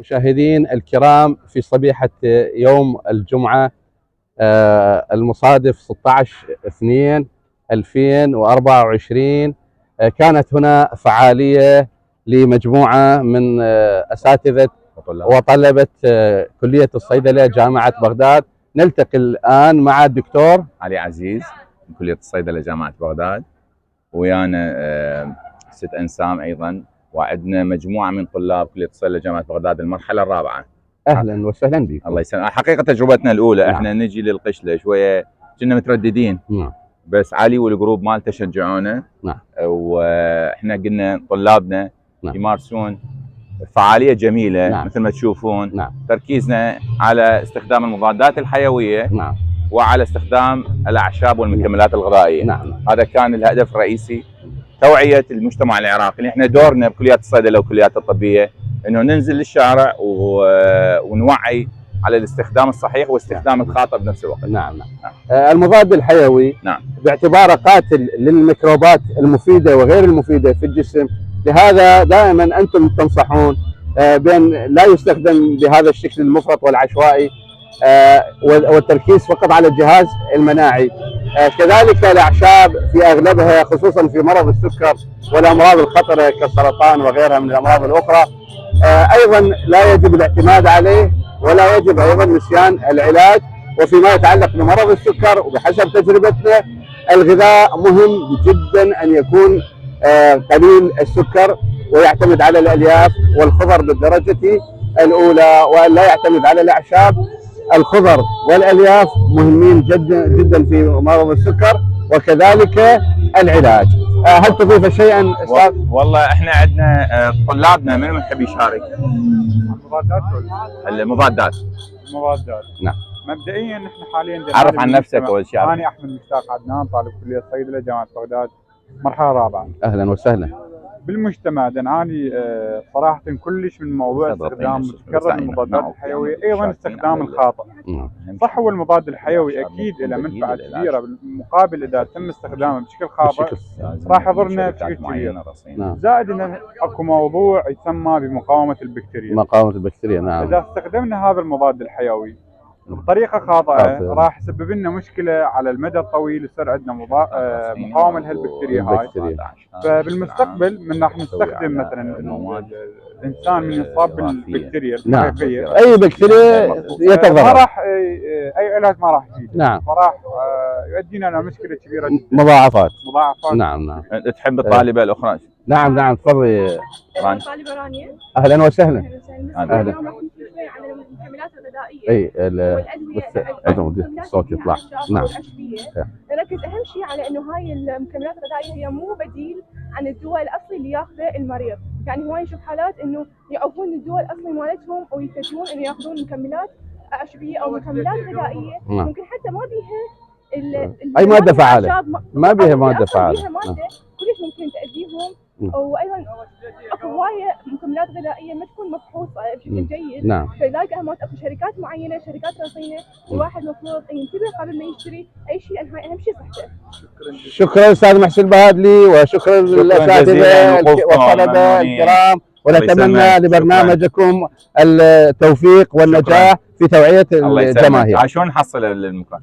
مشاهدين الكرام، في صبيحة يوم الجمعة المصادف 16/2/2024 كانت هنا فعالية لمجموعة من أساتذة وطلبة كلية الصيدلة جامعة بغداد. نلتقي الآن مع الدكتور علي عزيز من كلية الصيدلة جامعة بغداد، ويانا ست أنسام أيضا، وعندنا مجموعة من طلاب كلية الصيدلة جامعة بغداد المرحلة الرابعة. أهلا وسهلا بكم. الله يسلمك. حقيقة تجربتنا الأولى. نعم. احنا نجي للقشلة شوية كنا مترددين. نعم. بس علي والجروب مالته شجعونا. نعم. واحنا قلنا طلابنا نعم. يمارسون فعالية جميلة. نعم. مثل ما تشوفون. نعم. تركيزنا على استخدام المضادات الحيوية. نعم. وعلى استخدام الأعشاب والمكملات الغذائية. نعم. هذا كان الهدف الرئيسي، توعية المجتمع العراقي. احنا دورنا بكليات الصيدلة والكليات الطبية انه ننزل للشارع ونوعي على الاستخدام الصحيح واستخدام الخاطئ بنفس الوقت. نعم. المضاد الحيوي نعم باعتباره قاتل للميكروبات المفيدة وغير المفيدة في الجسم، لهذا دائما أنتم تنصحون بأن لا يستخدم بهذا الشكل المفرط والعشوائي والتركيز فقط على الجهاز المناعي. كذلك الأعشاب في أغلبها خصوصا في مرض السكر والأمراض الخطرة كالسرطان وغيرها من الأمراض الأخرى أيضا لا يجب الاعتماد عليه، ولا يجب أيضا نسيان العلاج. وفيما يتعلق بمرض السكر وبحسب تجربتنا الغذاء مهم جدا أن يكون قليل السكر ويعتمد على الألياف والخضر بالدرجة الأولى، وأن لا يعتمد على الأعشاب. الخضر والألياف مهمين جدا جدا في مرض السكر وكذلك العلاج. هل تضيف شيئا استاذ؟ والله احنا عندنا طلابنا من يحب يشارك؟ المضادات. نعم. مبدئيا احنا حاليا عرف عن نفسك اول شيء. انا احمد مشتاق عدنان، طالب كليه الصيدله جامعه بغداد مرحله رابعه. اهلا وسهلا. بالمجتمع نعاني صراحه كلش من موضوع استخدام متكرر للمضادات الحيويه، ايضا استخدام الخاطئ. صح، هو المضاد الحيوي اكيد له منفعه كبيره، بالمقابل اذا تم استخدامه بشكل خاطئ راح يضرنا بشكل كبير. زائد ان اكو موضوع يسمى بمقاومه البكتيريا. مقاومه البكتيريا، نعم. اذا استخدمنا هذا المضاد الحيوي بطريقه خاطئه راح يسبب لنا مشكله على المدى الطويل، يصير عندنا مقاومه لهالبكتيريا هاي. فبالمستقبل من راح نستخدم مثلا الانسان من يصاب بالبكتيريا الحقيقيه، اي بكتيريا يتضرر، ما راح اي علاج ما راح يفيد. نعم. فراح يؤدينا الى مشكله كبيره جدا، مضاعفات. نعم. تحب الطالبه الاخرى؟ نعم تفضلي. طالبة رانيا. اهلا وسهلا. اهلا. اليوم راح نحكي شوي عن المكملات الغذائيه. اي والادويه الصوت يطلع. نعم. نركز اهم شيء على انه هاي المكملات الغذائيه هي مو بديل عن الدواء الاصلي اللي ياخذه المريض. يعني هواي نشوف حالات انه يعوفون الدواء الاصلي مالتهم ويتجهون انه ياخذون مكملات اعشبيه او مكملات غذائيه ممكن حتى ما بيها اي ماده فعاله، ما بيها ماده فعاله، بيها ماده كلش ممكن تاذيهم. وايضا اكو هوايه مكملات غذائيه ما تكون مفحوصه بشكل جيد. نعم. فلذلك اكو شركات معينه، شركات رصينه، الواحد المفروض ينتبه قبل ما يشتري اي شيء، لان هاي اهم شيء صحته. شكرا استاذ محسن البهادلي، وشكرا للاساتذه والطلبه الكرام، ونتمنى لبرنامجكم التوفيق والنجاح في توعيه الجماهير. شلون نحصل المكان؟